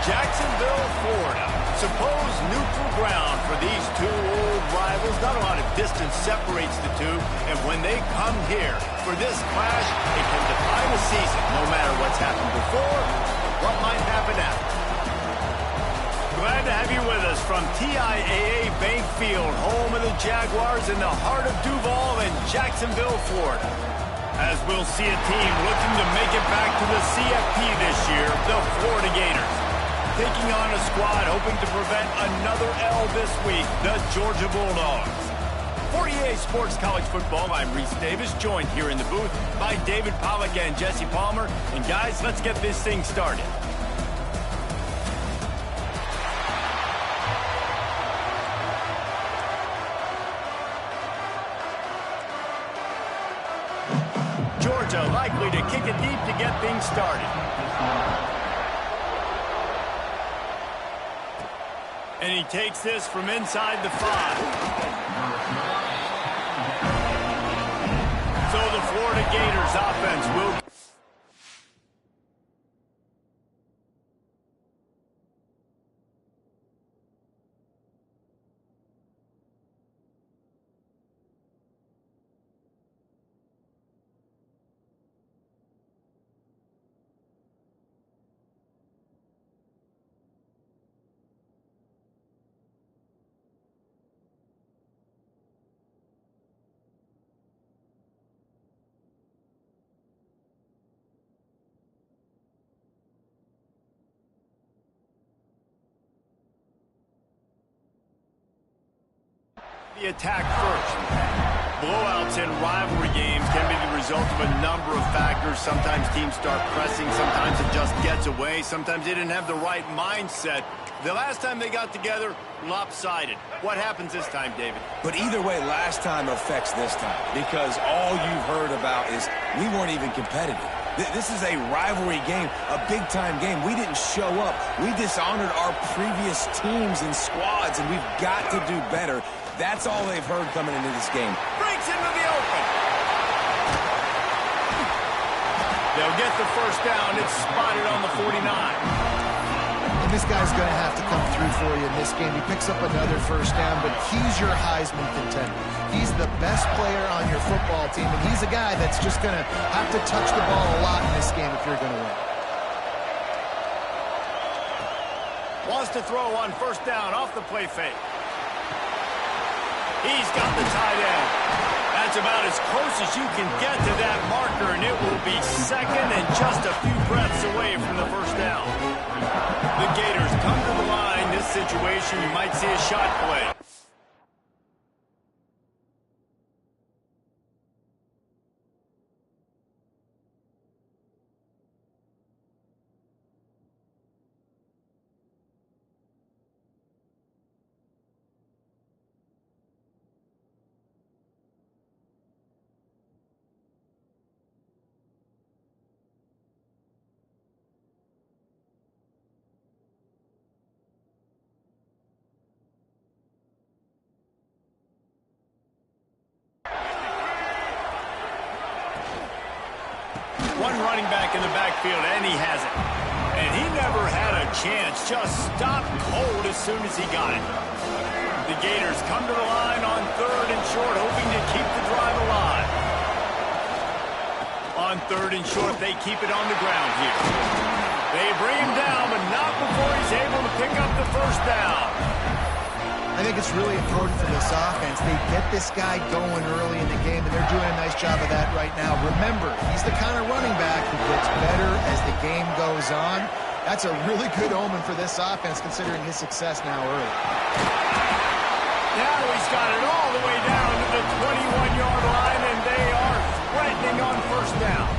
Jacksonville, Florida. Supposed neutral ground for these two old rivals. Not a lot of distance separates the two, and when they come here for this clash, it can define a season, no matter what's happened before or what might happen after. Glad to have you with us from TIAA Bank Field, home of the Jaguars in the heart of Duval and Jacksonville, Florida. As we'll see a team looking to make it back to the CFP this year, the Florida Gators. Taking on a squad hoping to prevent another L this week, the Georgia Bulldogs. For EA Sports College Football, I'm Reese Davis, joined here in the booth by David Pollack and Jesse Palmer. And guys, let's get this thing started. Georgia likely to kick it deep to get things started. And he takes this from inside the 5. So the Florida Gators offense will... The attack first. Blowouts in rivalry games can be the result of a number of factors. Sometimes teams start pressing, sometimes it just gets away, sometimes they didn't have the right mindset. The last time they got together, lopsided. What happens this time, David? But either way, last time affects this time, because all you've heard about is we weren't even competitive. This is a rivalry game, a big-time game. We didn't show up. We dishonored our previous teams and squads, and we've got to do better. That's all they've heard coming into this game. Breaks into the open. They'll get the first down. It's spotted on the 49. And this guy's going to have to come through for you in this game. He picks up another first down, but he's your Heisman contender. He's the best player on your football team, and he's a guy that's just going to have to touch the ball a lot in this game if you're going to win. Wants to throw on first down off the play fake. He's got the tight end. That's about as close as you can get to that marker, and it will be second and just a few breaths away from the first down. The Gators come to the line. This situation, you might see a shot play. One running back in the backfield, and he has it. And he never had a chance. Just stopped cold as soon as he got it. The Gators come to the line on third and short, hoping to keep the drive alive. On third and short, they keep it on the ground here. They bring him down, but not before he's able to pick up the first down. I think it's really important for this offense. They get this guy going early in the game, and they're doing a nice job of that right now. Remember, he's the kind of running back who gets better as the game goes on. That's a really good omen for this offense, considering his success now early. Now he's got it all the way down to the 21-yard line, and they are threatening on first down.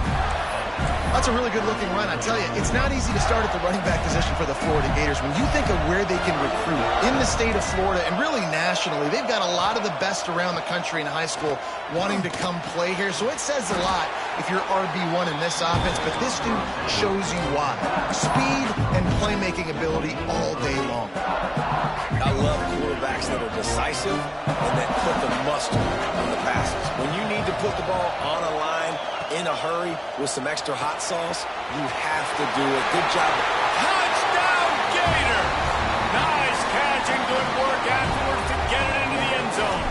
That's a really good-looking run. I tell you, it's not easy to start at the running back position for the Florida Gators. When you think of where they can recruit in the state of Florida and really nationally, they've got a lot of the best around the country in high school wanting to come play here. So it says a lot if you're RB1 in this offense, but this dude shows you why. Speed and playmaking ability all day long. I love quarterbacks that are decisive and that put the mustard on the passes. When you need to put the ball on a line in a hurry with some extra hot sauce, you have to do it. Good job. Touchdown, Slater. Nice catch and good work afterwards to get it into the end zone.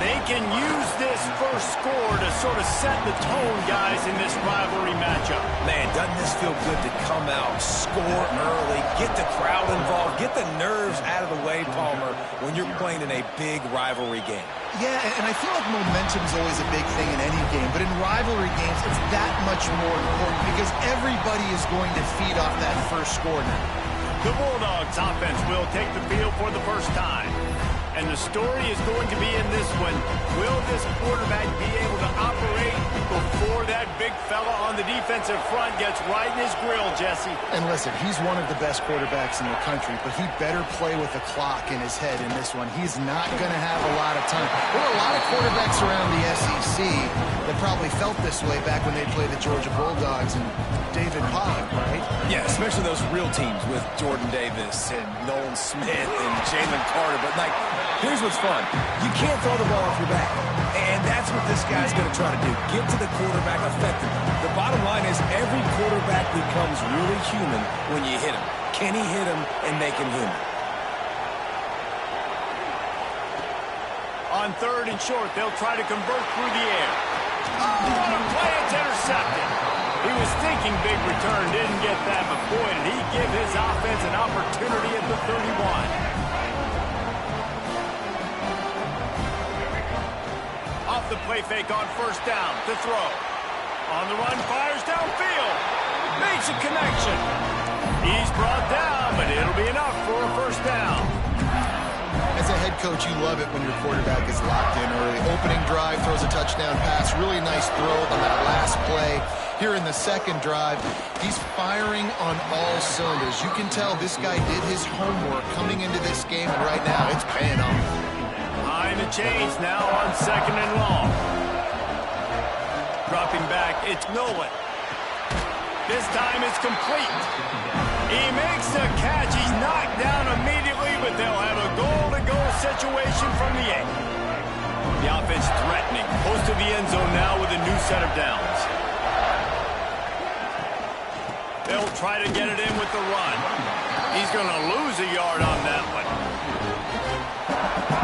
They can use this first score to sort of set the tone, guys, in this rivalry matchup. Man, doesn't this feel good to come out, score early, get the crowd involved, get the nerves out of the way, Palmer, when you're playing in a big rivalry game? Yeah, and I feel like momentum's always a big thing in any game, but in rivalry games, it's that much more important because everybody is going to feed off that first score now. The Bulldogs offense will take the field for the first time. And the story is going to be in this one. Will this quarterback be able to operate before that big fella on the defensive front gets right in his grill, Jesse? And listen, he's one of the best quarterbacks in the country, but he better play with the clock in his head in this one. He's not going to have a lot of time. There are a lot of quarterbacks around the SEC that probably felt this way back when they played the Georgia Bulldogs and David Pollock, right? Yeah, especially those real teams with Jordan Davis and Nolan Smith and Jalen Carter. But, like, here's what's fun. You can't throw the ball off your back. And that's what this guy's going to try to do. Get to the quarterback effectively. The bottom line is every quarterback becomes really human when you hit him. Can he hit him and make him human? On third and short, they'll try to convert through the air. Oh, what a play. It's intercepted. He was thinking big return, didn't get that, but boy, did he give his offense an opportunity at the 31. Off the play fake on first down to throw. On the run, fires downfield. Makes a connection. He's brought down, but it'll be enough for a first down. As a head coach, you love it when your quarterback is locked in early. Opening drive, throws a touchdown pass. Really nice throw on that last play. Here in the second drive, he's firing on all cylinders. You can tell this guy did his homework coming into this game, and right now it's paying off. Behind the chains now on second and long. Dropping back, it's Nolan. This time it's complete. He makes the catch. He's knocked down immediately, but they'll have a goal-to-goal situation from the 8. The offense threatening. Close to the end zone now with a new set of downs. They'll try to get it in with the run. He's going to lose a yard on that one.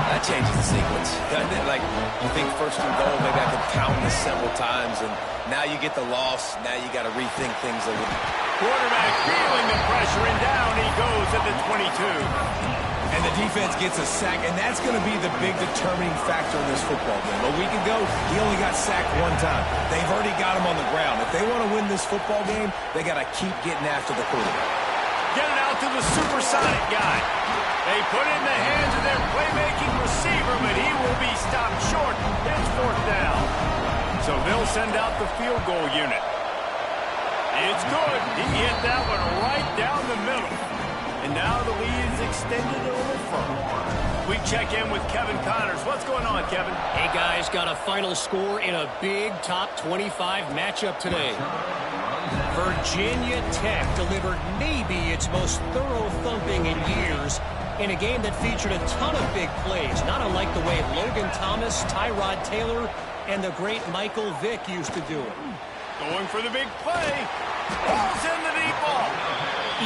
That changes the sequence, doesn't it? Like, you think first and goal, maybe I could pound this several times, and now you get the loss. Now you got to rethink things a little. Quarterback feeling the pressure, and down he goes at the 22. And the defense gets a sack, and that's going to be the big determining factor in this football game. A week ago, he only got sacked one time. They've already got him on the ground. If they want to win this football game, they got to keep getting after the quarterback. Get it out to the supersonic guy. They put it in the hands of their playmaking receiver, but he will be stopped short. It's fourth down. So they'll send out the field goal unit. It's good. He hit that one right down the middle. And now the lead is extended a little further. We check in with Kevin Connors. What's going on, Kevin? Hey, guys, got a final score in a big top 25 matchup today. Virginia Tech delivered maybe its most thorough thumping in years in a game that featured a ton of big plays, not unlike the way Logan Thomas, Tyrod Taylor, and the great Michael Vick used to do it. Going for the big play. Balls in the deep ball.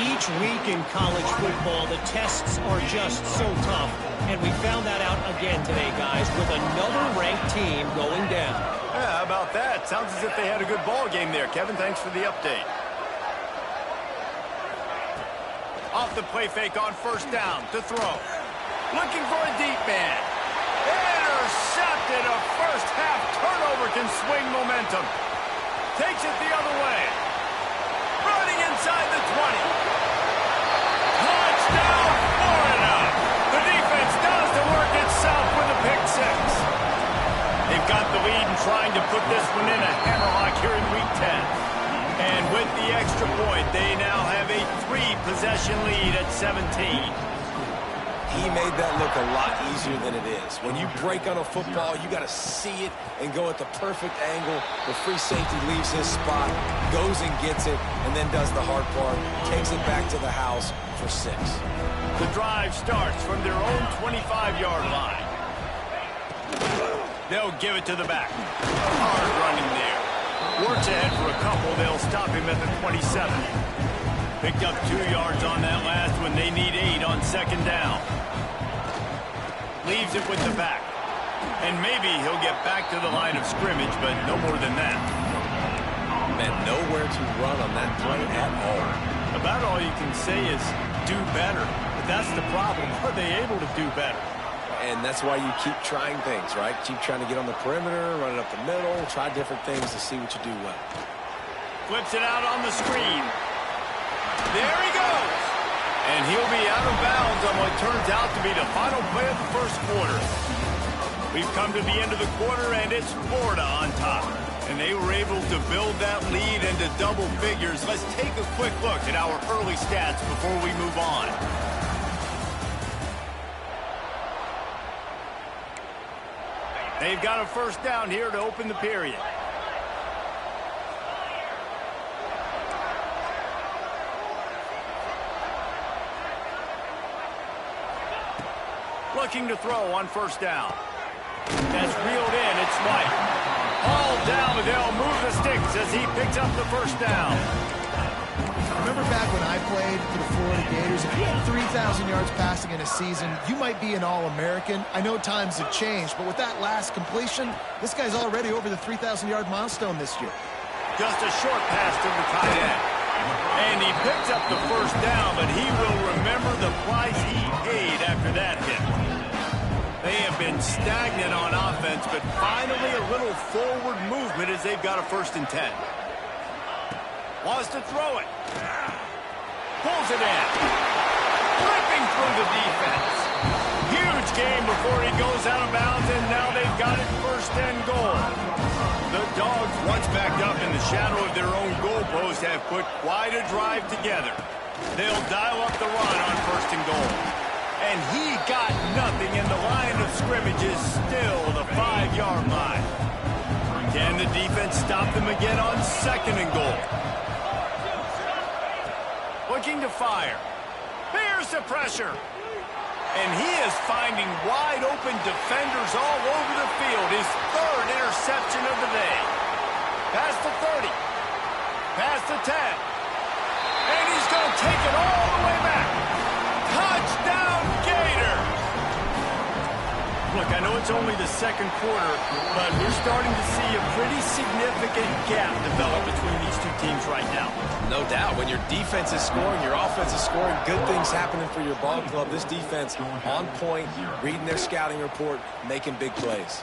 Each week in college football, the tests are just so tough. And we found that out again today, guys, with another ranked team going down. Yeah, how about that? Sounds as if they had a good ball game there. Kevin, thanks for the update. Off the play fake on first down to throw. Looking for a deep man. Intercepted. A first half turnover can swing momentum. Takes it the other way. Running inside the 20. Touchdown, Florida. The defense does the work itself with a pick six. They've got the lead and trying to put this one in a hammerlock here in week 10. And with the extra point, they now have a 3-possession lead at 17. He made that look a lot easier than it is. When you break on a football, you got to see it and go at the perfect angle. The free safety leaves his spot, goes and gets it, and then does the hard part, takes it back to the house for 6. The drive starts from their own 25-yard line. They'll give it to the back. Hard running there. Works ahead for a couple. They'll stop him at the 27. Picked up 2 yards on that last one. They need 8 on second down. Leaves it with the back. And maybe he'll get back to the line of scrimmage, but no more than that. Man, nowhere to run on that play at all. About all you can say is do better. But that's the problem. Are they able to do better? And that's why you keep trying things, right? Keep trying to get on the perimeter, run it up the middle, try different things to see what you do well. Flips it out on the screen. There he goes. And he'll be out of bounds on what turns out to be the final play of the first quarter. We've come to the end of the quarter, and it's Florida on top. And they were able to build that lead into double figures. Let's take a quick look at our early stats before we move on. They've got a first down here to open the period. Looking to throw on first down. That's reeled in. It's White. All down, but they'll move the sticks as he picks up the first down. Remember back when I played for the Florida Gators, if you had 3,000 yards passing in a season, you might be an All-American. I know times have changed, but with that last completion, this guy's already over the 3,000-yard milestone this year. Just a short pass to the tight end. And he picks up the first down, but he will remember the price he paid after that hit. They have been stagnant on offense, but finally a little forward movement as they've got a 1st and 10. Wants to throw it. Pulls it in. Flipping through the defense. Huge game before he goes out of bounds, and now they've got it 1st and goal. The Dogs, once backed up in the shadow of their own goalpost, have put quite a drive together. They'll dial up the run on 1st and goal. And he got nothing, and the line of scrimmage is still the 5-yard line. Can the defense stop them again on 2nd and goal? Looking to fire. There's the pressure. And he is finding wide-open defenders all over the field. His 3rd interception of the day. Past the 30. Past the 10. And he's going to take it all the way back. Touchdown, Gator! Look, I know it's only the 2nd quarter, but we're starting to see a pretty significant gap develop between these two teams right now. No doubt. When your defense is scoring, your offense is scoring, good things happening for your ball club. This defense on point, reading their scouting report, making big plays.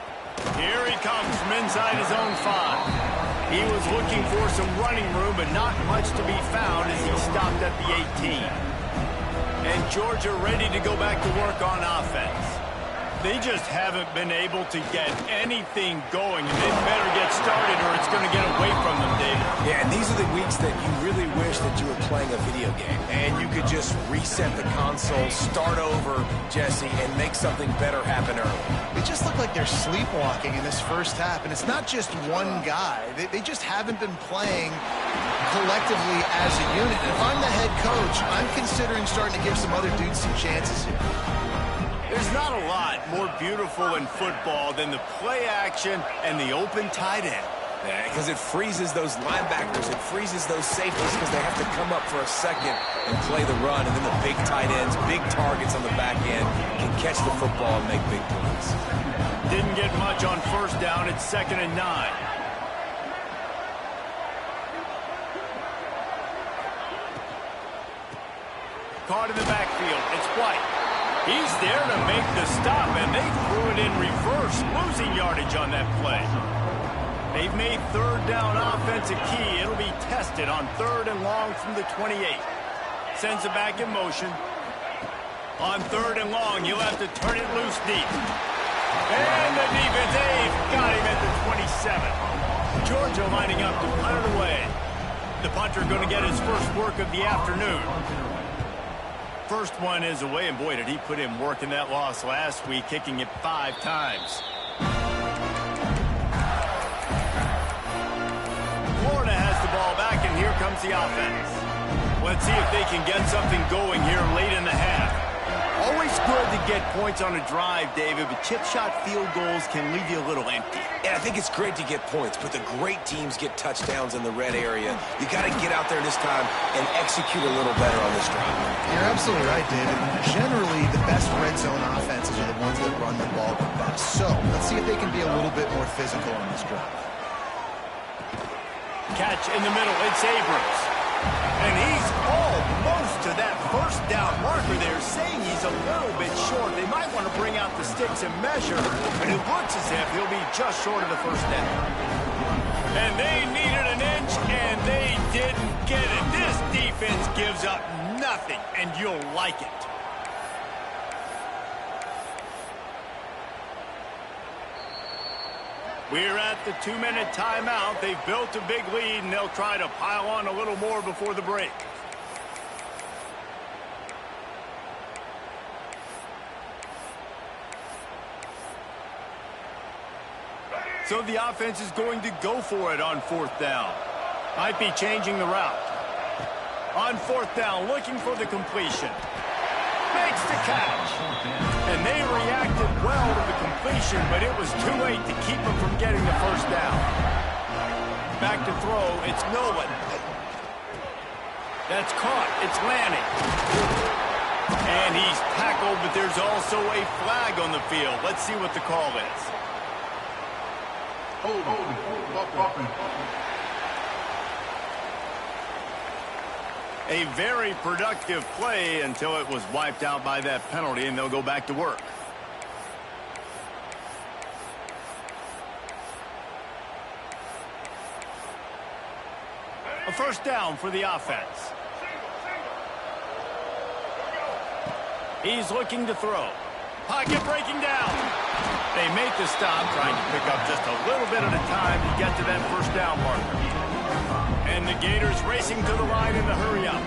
Here he comes from inside his own 5. He was looking for some running room, but not much to be found as he stopped at the 18. And Georgia ready to go back to work on offense. They just haven't been able to get anything going, and they better get started or it's going to get away from them, David. Yeah, and these are the weeks that you really wish that you were playing a video game, and you could just reset the console, start over, Jesse, and make something better happen early. They just look like they're sleepwalking in this first half, and it's not just one guy. They just haven't been playing collectively as a unit. And if I'm the head coach, I'm considering starting to give some other dudes some chances here. There's not a lot more beautiful in football than the play action and the open tight end. Yeah, because it freezes those linebackers, it freezes those safeties because they have to come up for a second and play the run, and then the big tight ends, big targets on the back end can catch the football and make big plays. Didn't get much on 1st down. It's 2nd and 9. Caught in the backfield. It's White. He's there to make the stop, and they threw it in reverse, losing yardage on that play. They've made 3rd down offense a key. It'll be tested on 3rd and long from the 28. Sends it back in motion. On 3rd and long, he'll have to turn it loose deep. And the defense, they've got him at the 27. Georgia lining up to punt it away. The punter going to get his first work of the afternoon. First one is away, and boy, did he put in work in that loss last week, kicking it 5 times. Florida has the ball back, and here comes the offense. Let's see if they can get something going here late in the half. Always good to get points on a drive, David, but chip shot field goals can leave you a little empty. Yeah, I think it's great to get points, but the great teams get touchdowns in the red area. You got to get out there this time and execute a little better on this drive. You're absolutely right, David. Generally, the best red zone offenses are the ones that run the ball the best. So let's see if they can be a little bit more physical on this drive. Catch in the middle. It's Abrams. And he's almost to that first down marker there, saying he's a little bit short. They might want to bring out the sticks and measure, but it looks as if he'll be just short of the first down. And they needed an inch, and they didn't get it. This defense gives up nothing, and you'll like it. We're at the 2-minute timeout. They've built a big lead, and they'll try to pile on a little more before the break. So the offense is going to go for it on 4th down. Might be changing the route. On 4th down, looking for the completion. Makes the catch. And they reacted well to the completion, but it was too late to keep them from getting the first down. Back to throw, it's Nolan. That's caught, it's Lanning. And he's tackled, but there's also a flag on the field. Let's see what the call is. A very productive play until it was wiped out by that penalty, and they'll go back to work. A first down for the offense. He's looking to throw. Pocket breaking down. They make the stop, trying to pick up just a little bit at a time to get to that first down marker. And the Gators racing to the line in the hurry-up.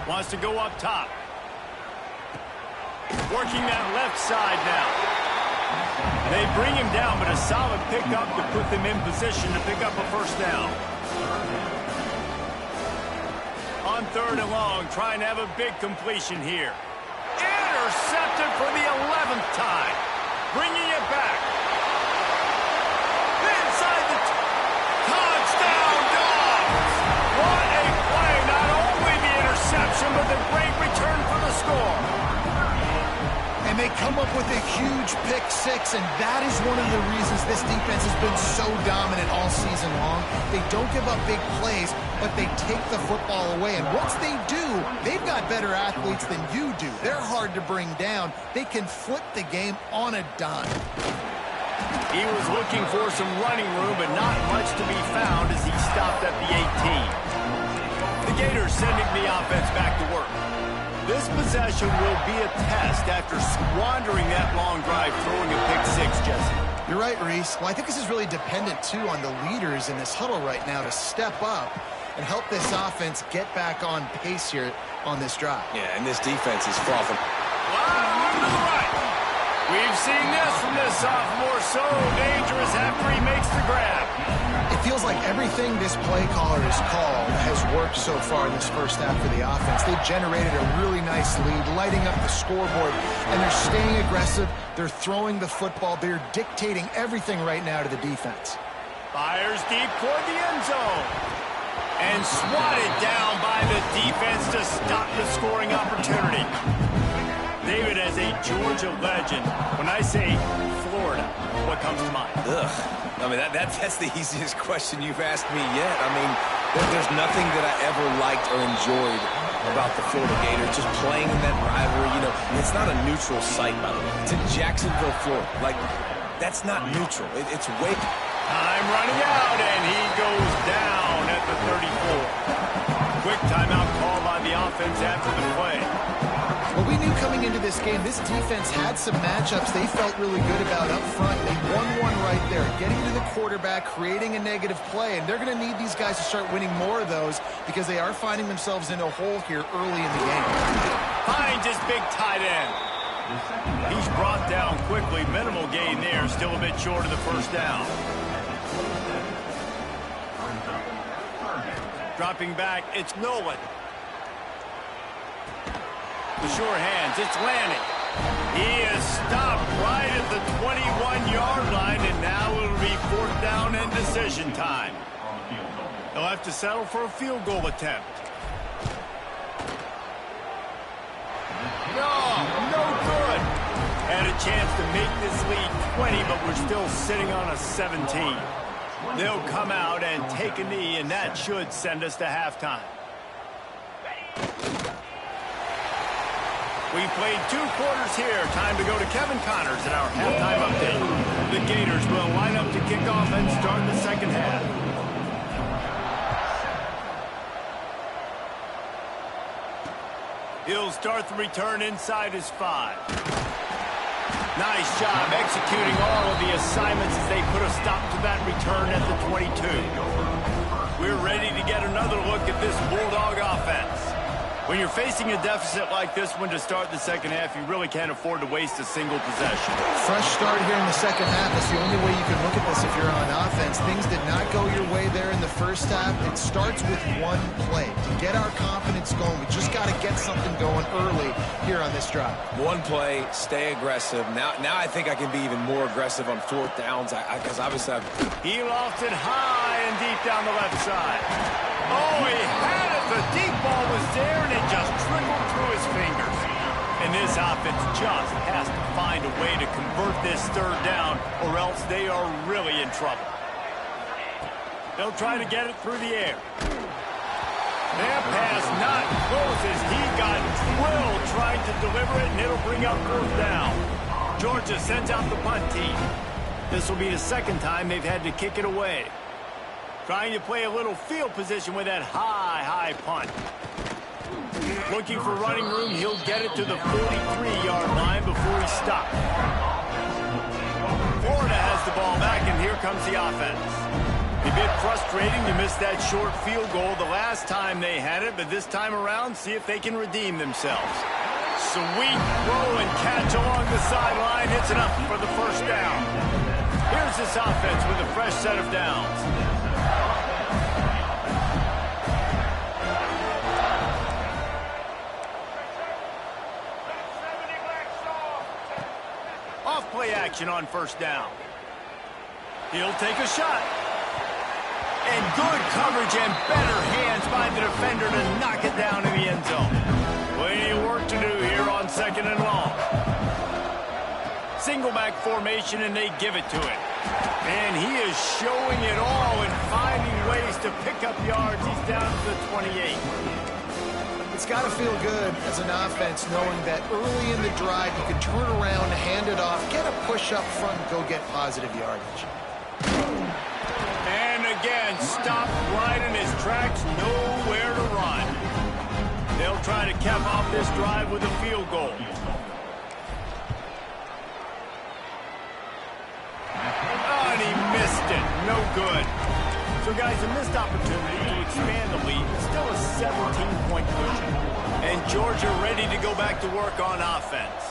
Wants to go up top. Working that left side now. They bring him down, but a solid pickup to put them in position to pick up a first down. On 3rd and long, trying to have a big completion here. Intercepted for the 11th time. Bringing it back. Inside the touchdown, Dogs! What a play! Not only the interception, but the great return for the score. And they come up with a huge pick six, and that is one of the reasons this defense has been so dominant all season long. They don't give up big plays, but they take the football away. And once they do, they've got better athletes than you do. They're hard to bring down. They can flip the game on a dime. He was looking for some running room, but not much to be found as he stopped at the 18. The Gators sending the offense back to work. This possession will be a test after squandering that long drive, throwing a pick six, Jesse. You're right, Reese. Well, I think this is really dependent, too, on the leaders in this huddle right now to step up and help this offense get back on pace here on this drive. Yeah, and this defense is frothing. Wow, to the right. We've seen this from this sophomore, so dangerous after he makes the grab. It feels like everything this play caller has called has worked so far in this first half for the offense. They've generated a really nice lead, lighting up the scoreboard, and they're staying aggressive. They're throwing the football. They're dictating everything right now to the defense. Fires deep toward the end zone. And swatted down by the defense to stop the scoring opportunity. David, as a Georgia legend, when I say Florida, what comes to mind? Ugh. I mean, that's the easiest question you've asked me yet. I mean, there's nothing that I ever liked or enjoyed about the Florida Gators, just playing in that rivalry. You know, it's not a neutral site, by the way. It's in Jacksonville, Florida. Like, that's not neutral. It's way... Time running out, and he goes down at the 34. Quick timeout call by the offense after the play. Well, we knew coming into this game, this defense had some matchups they felt really good about up front. They won one right there, getting to the quarterback, creating a negative play, and they're going to need these guys to start winning more of those because they are finding themselves in a hole here early in the game. Finds his big tight end. He's brought down quickly. Minimal gain there, still a bit short of the first down. Dropping back, it's Nolan. The sure hands, it's landing. He is stopped right at the 21-yard line, and now it'll be 4th down and decision time. They'll have to settle for a field goal attempt. No good. Had a chance to make this lead 20, but we're still sitting on a 17. They'll come out and take a knee, and that should send us to halftime. We played 2 quarters here. Time to go to Kevin Connors in our halftime update. The Gators will line up to kick off and start the second half. He'll start the return inside his 5. Nice job executing all of the assignments as they put a stop to that return at the 22. We're ready to get another look at this Bulldog offense. When you're facing a deficit like this one to start the second half, you really can't afford to waste a single possession. Fresh start here in the second half. That's the only way you can look at this if you're on offense. Things did not go your way there in the first half. It starts with one play. To get our confidence going, we just got to get something going early here on this drive. One play, stay aggressive. Now I think I can be even more aggressive on 4th downs because obviously He lofted high and deep down the left side. Oh, he had it. The deep ball was there, and it just trickled through his fingers. And this offense just has to find a way to convert this 3rd down, or else they are really in trouble. They'll try to get it through the air. That pass not close as he got drilled trying to deliver it, and it'll bring up 4th down. Georgia sends out the punt team. This will be the 2nd time they've had to kick it away. Trying to play a little field position with that high punt. Looking for running room, he'll get it to the 43-yard line before he stops. Florida has the ball back, and here comes the offense. A bit frustrating to miss that short field goal the last time they had it, but this time around, see if they can redeem themselves. Sweet throw and catch along the sideline. It's enough for the 1st down. Here's this offense with a fresh set of downs. Off-play action on 1st down. He'll take a shot. And good coverage and better hands by the defender to knock it down in the end zone. Plenty of work to do here on 2nd and long. Single back formation, and they give it to him. And he is showing it all and finding ways to pick up yards. He's down to the 28. It's got to feel good as an offense knowing that early in the drive you can turn around, hand it off, get a push up front, and go get positive yardage. And again, stopped right in his tracks, nowhere to run. They'll try to cap off this drive with a field goal. Oh, and he missed it. No good. So, guys, a missed opportunity to expand the lead. Still a 17-point cushion. And Georgia ready to go back to work on offense.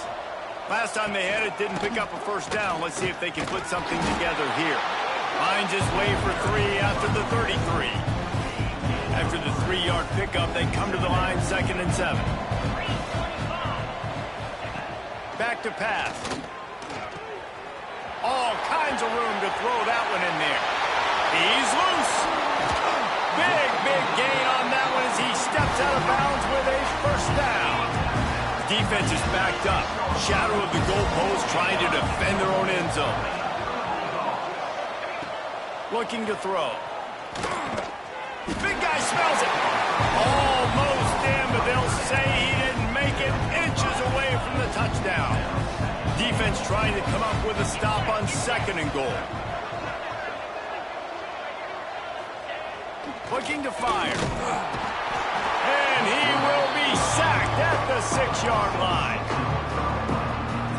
Last time they had it, didn't pick up a 1st down. Let's see if they can put something together here. Finds his way for 3 after the 33. After the 3-yard pickup, they come to the line 2nd and 7. Back to pass. All kinds of room to throw that one in there. He's loose. Big gain on that one as he steps out of bounds with a 1st down. Defense is backed up. Shadow of the goalpost trying to defend their own end zone. Looking to throw. Big guy smells it. Almost in, but they'll say he didn't make it. Inches away from the touchdown. Defense trying to come up with a stop on 2nd and goal. Looking to fire. And he will be sacked at the 6-yard line.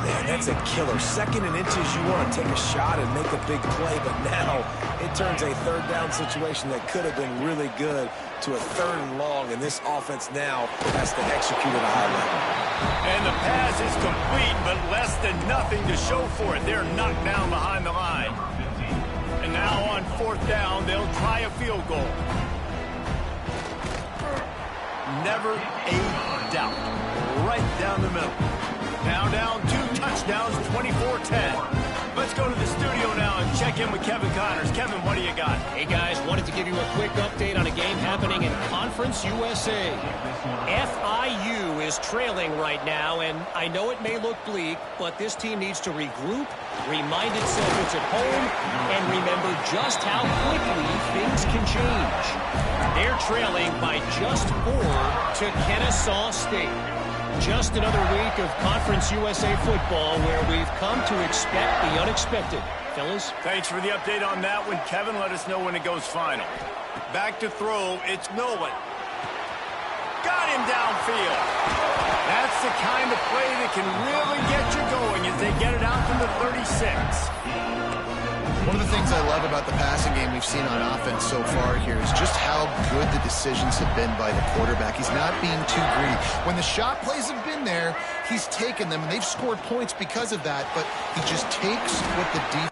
Man, that's a killer. 2nd and inches, you want to take a shot and make a big play, but now it turns a 3rd down situation that could have been really good to a 3rd and long, and this offense now has to execute at a high level. And the pass is complete, but less than nothing to show for it. They're knocked down behind the line. And now on 4th down, they'll try a field goal. Never a doubt. Right down the middle. Now down 2 touchdowns, 24-10. Let's go to the studio now and check in with Kevin Connors. Kevin, what do you got? Hey, guys, wanted to give you a quick update on a game happening in Conference USA. FIU is trailing right now, and I know it may look bleak, but this team needs to regroup, remind itself it's at home, and remember just how quickly things can change. They're trailing by just 4 to Kennesaw State. Just another week of Conference USA football where we've come to expect the unexpected. Fellas? Thanks for the update on that one, Kevin. Let us know when it goes final. Back to throw, it's Nolan. Got him downfield. That's the kind of play that can really get you going as they get it out to the 36. One of the things I love about the passing game we've seen on offense so far here is just how good the decisions have been by the quarterback. He's not being too greedy. When the shot plays have been there, he's taken them, and they've scored points because of that, but he just takes what the defense...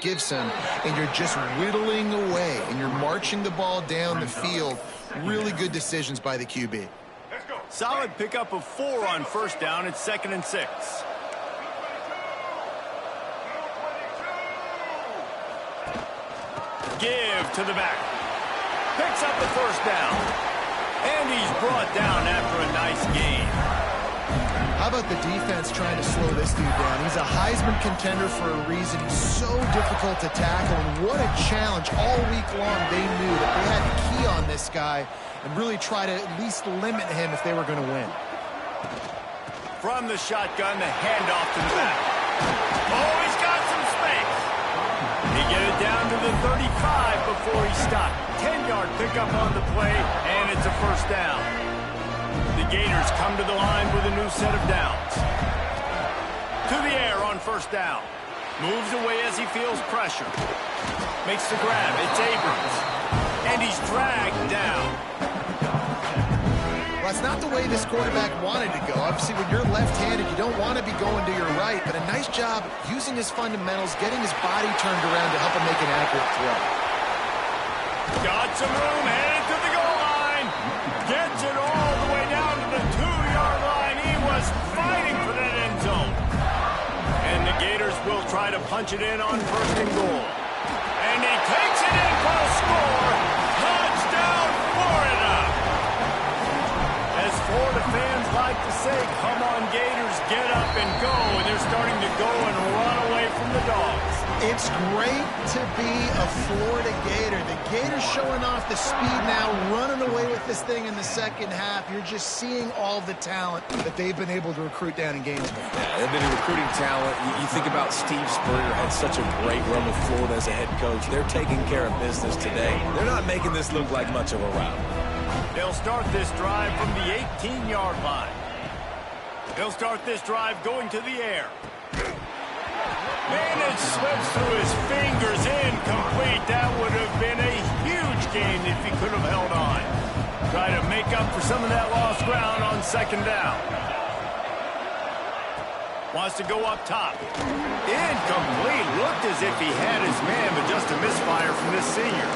Gibson, and you're just whittling away, and you're marching the ball down the field. Really good decisions by the QB. Solid pickup of 4 on first down. It's 2nd and 6. Give to the back. Picks up the first down. And he's brought down after a nice gain. How about the defense trying to slow this dude down? He's a Heisman contender for a reason. He's so difficult to tackle, and what a challenge. All week long, they knew that they had to key on this guy and really try to at least limit him if they were going to win. From the shotgun, the handoff to the back. Oh, he's got some space. He get it down to the 35 before he stopped. 10-yard pickup on the play, and it's a first down. The Gators come to the line with a new set of downs. To the air on first down. Moves away as he feels pressure. Makes the grab. It's Abrams. And he's dragged down. Well, that's not the way this quarterback wanted to go. Obviously, when you're left-handed, you don't want to be going to your right, but a nice job using his fundamentals, getting his body turned around to help him make an accurate throw. Got some room, headed to the goal line. Gets it all the way down to the 2-yard line. He was fighting for that end zone. And the Gators will try to punch it in on 1st and goal. And he takes it in for a score. Touchdown, Florida. As Florida fans like to say, come on Gators, get up and go. And they're starting to go and run away from the Dogs. It's great to be a Florida Gator. The Gators showing off the speed now, running away with this thing in the second half. You're just seeing all the talent that they've been able to recruit down in Gainesville. Yeah, they've been recruiting talent. You think about Steve Spurrier had such a great run with Florida as a head coach. They're taking care of business today. They're not making this look like much of a rout. They'll start this drive from the 18-yard line. They'll start this drive going to the air. Man, it slips through his fingers, incomplete. That would have been a huge gain if he could have held on. Try to make up for some of that lost ground on 2nd down. Wants to go up top. Incomplete. Looked as if he had his man, but just a misfire from this senior.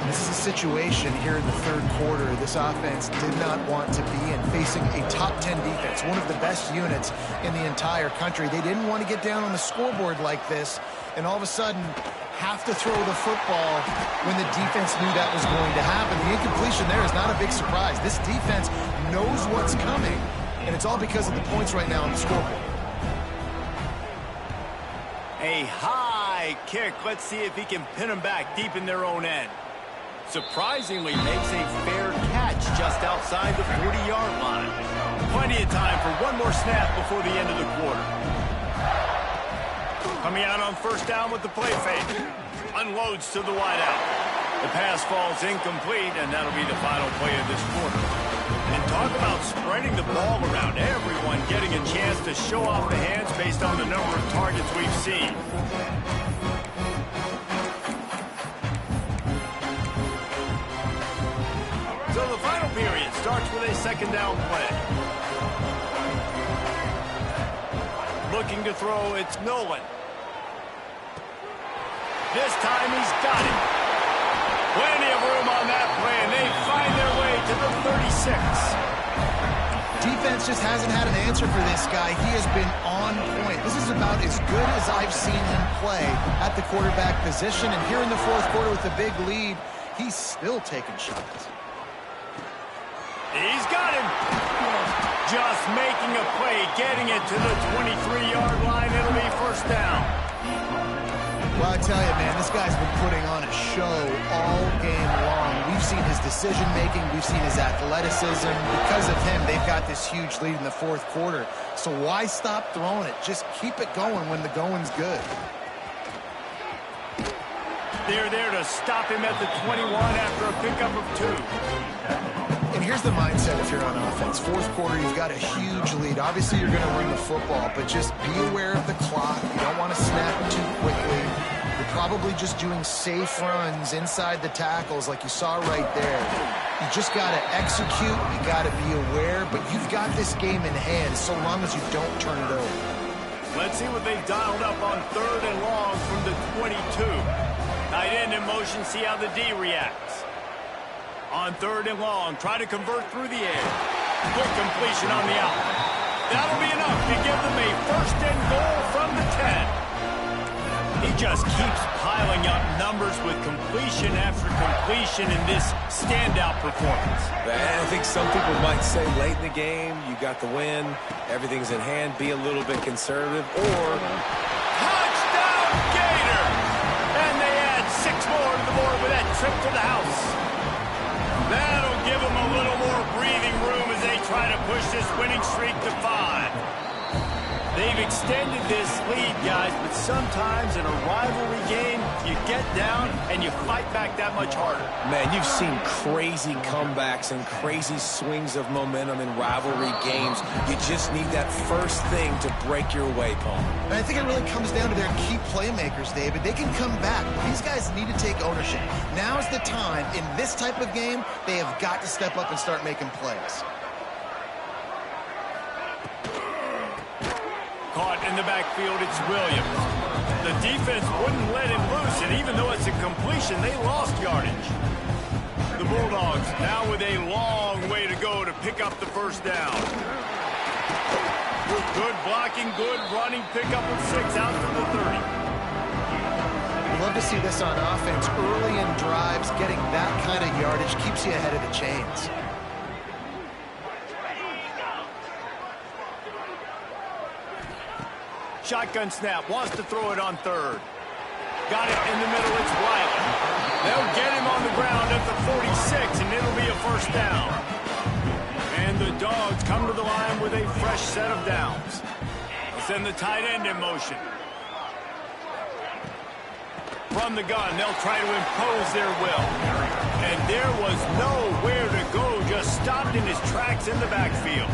This is a situation here in the 3rd quarter this offense did not want to be in, facing a top 10 defense, one of the best units in the entire country. They didn't want to get down on the scoreboard like this, and all of a sudden have to throw the football when the defense knew that was going to happen. The incompletion there is not a big surprise. This defense knows what's coming, and it's all because of the points right now on the scoreboard. A high kick. Let's see if he can pin them back deep in their own end. Surprisingly makes a fair catch just outside the 40-yard line. Plenty of time for one more snap before the end of the quarter. Coming out on first down with the play fake. Unloads to the wideout. The pass falls incomplete, and that'll be the final play of this quarter. And talk about spreading the ball around. Everyone getting a chance to show off the hands based on the number of targets we've seen. So the final period starts with a 2nd down play. Looking to throw, it's Nolan. This time he's got it. Plenty of room on that play, and they find their way to the 36. Defense just hasn't had an answer for this guy. He has been on point. This is about as good as I've seen him play at the quarterback position. And here in the 4th quarter with a big lead, he's still taking shots. He's got him. Just making a play, getting it to the 23-yard line. It'll be first down. Well, I tell you, man, this guy's been putting on a show all game long. We've seen his decision-making. We've seen his athleticism. Because of him, they've got this huge lead in the 4th quarter. So why stop throwing it? Just keep it going when the going's good. They're there to stop him at the 21 after a pickup of 2. And here's the mindset if you're on offense. 4th quarter, you've got a huge lead. Obviously, you're going to run the football, but just be aware of the clock. You don't want to snap it too quickly. You're probably just doing safe runs inside the tackles like you saw right there. You just got to execute. You got to be aware, but you've got this game in hand so long as you don't turn it over. Let's see what they've dialed up on 3rd and long from the 22. Tight end in motion, see how the D reacts. On 3rd and long, try to convert through the air. Quick completion on the out. That'll be enough to give them a 1st and goal from the 10. He just keeps piling up numbers with completion after completion in this standout performance. I think some people might say late in the game, you got the win, everything's in hand, be a little bit conservative, or... Touchdown, Gator! And they add 6 more to the board with that trip to the house. That'll give them a little more breathing room as they try to push this winning streak to 5. They've extended this lead, guys, but sometimes in a rivalry game, you get down and you fight back that much harder. Man, you've seen crazy comebacks and crazy swings of momentum in rivalry games. You just need that first thing to break your way, Paul. And I think it really comes down to their key playmakers, David. They can come back. These guys need to take ownership. Now's the time. In this type of game, they have got to step up and start making plays. Caught in the backfield, it's Williams. The defense wouldn't let him loose, and even though it's a completion, they lost yardage. The Bulldogs now with a long way to go to pick up the 1st down. Good blocking, good running, pick up of 6 out to the 30. We'd love to see this on offense. Early in drives, getting that kind of yardage keeps you ahead of the chains. Shotgun snap, wants to throw it on 3rd. Got it in the middle, it's Riley. They'll get him on the ground at the 46, and it'll be a 1st down. And the Dogs come to the line with a fresh set of downs. They'll send the tight end in motion. From the gun, they'll try to impose their will. And there was nowhere to go, just stopped in his tracks in the backfield.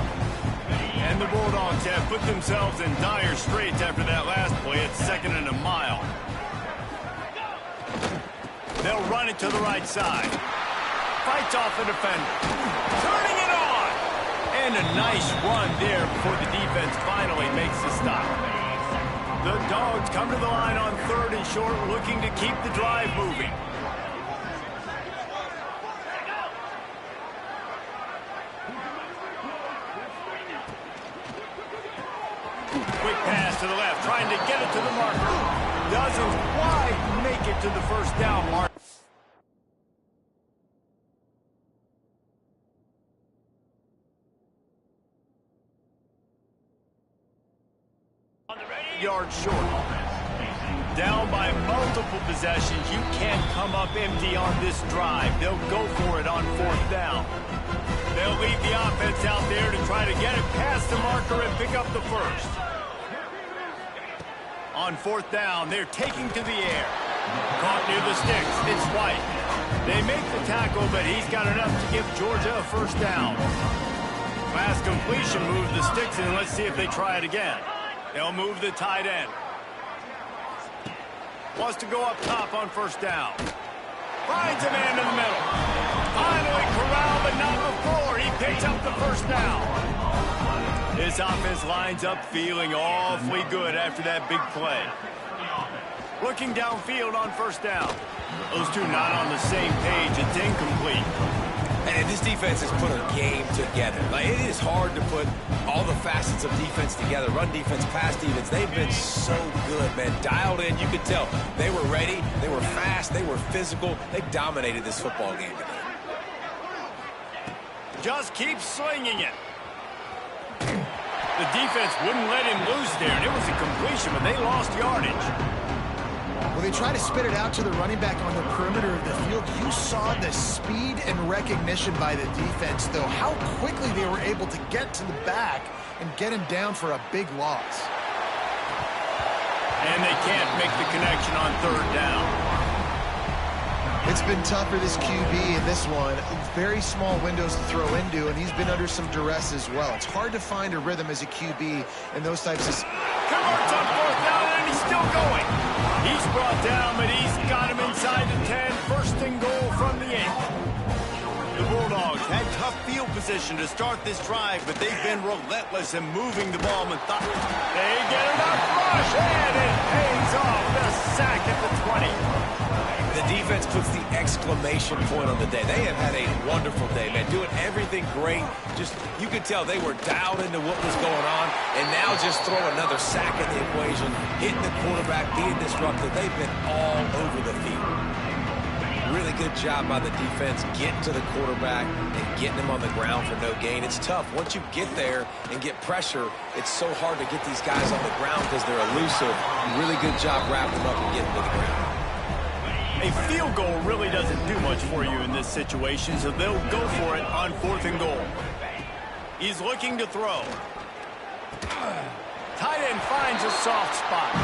And the Bulldogs have put themselves in dire straits after that last play at 2nd and a mile. They'll run it to the right side. Fights off the defender. Turning it on! And a nice run there before the defense finally makes the stop. The Dogs come to the line on 3rd and short, looking to keep the drive moving. Quick pass to the left, trying to get it to the marker. Doesn't quite make it to the 1st down mark. Yards short. Down by multiple possessions. You can't come up empty on this drive. They'll go for it on 4th down. They'll leave the offense out there to try to get it past the marker and pick up the 1st. On 4th down, they're taking to the air. Caught near the sticks. It's White. They make the tackle, but he's got enough to give Georgia a 1st down. Last completion moved the sticks in. Let's see if they try it again. They'll move the tight end. Wants to go up top on 1st down. Finds a man in the middle. Finally corralled, but not before. He picks up the 1st down. This offense lines up feeling awfully good after that big play. Looking downfield on 1st down. Those two not on the same page. It's incomplete. And this defense has put a game together. Like, it is hard to put all the facets of defense together. Run defense, pass defense. They've been so good, man. Dialed in. You could tell they were ready. They were fast. They were physical. They dominated this football game today. Just keep slinging it. The defense wouldn't let him loose there, and it was a completion, but they lost yardage. When they try to spit it out to the running back on the perimeter of the field, you saw the speed and recognition by the defense, though, how quickly they were able to get to the back and get him down for a big loss. And they can't make the connection on 3rd down. It's been tough for this QB in this one. Very small windows to throw into, and he's been under some duress as well. It's hard to find a rhythm as a QB in those types of... Converts on 4th down, and he's still going. He's brought down, but he's got him inside the 10. 1st and goal from the 8. The Bulldogs had tough field position to start this drive, but they've been relentless in moving the ball. They get enough rush, and it pays off. The sack at the 20. The defense puts the exclamation point on the day. They have had a wonderful day, man. Doing everything great. Just, you could tell they were dialed into what was going on, and now just throw another sack in the equation, hitting the quarterback, being disruptive. They've been all over the field. Really good job by the defense getting to the quarterback and getting him on the ground for no gain. It's tough. Once you get there and get pressure, it's so hard to get these guys on the ground because they're elusive. Really good job wrapping them up and getting to the ground. A field goal really doesn't do much for you in this situation, so they'll go for it on 4th and goal. He's looking to throw. Tight end finds a soft spot.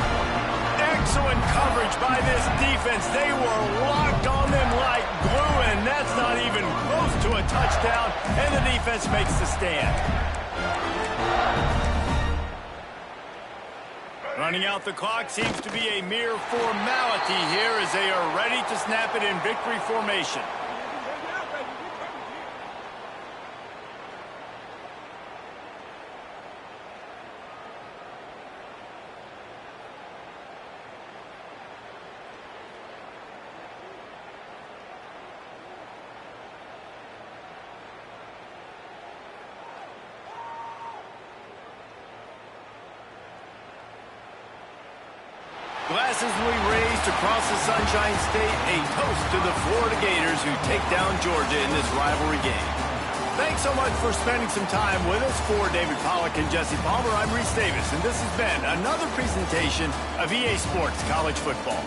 Excellent coverage by this defense. They were locked on them like glue, and that's not even close to a touchdown, and the defense makes the stand. Running out the clock seems to be a mere formality here as they are ready to snap it in victory formation. Glasses will be raised across the Sunshine State, a toast to the Florida Gators who take down Georgia in this rivalry game. Thanks so much for spending some time with us. For David Pollack and Jesse Palmer, I'm Reese Davis, and this has been another presentation of EA Sports College Football.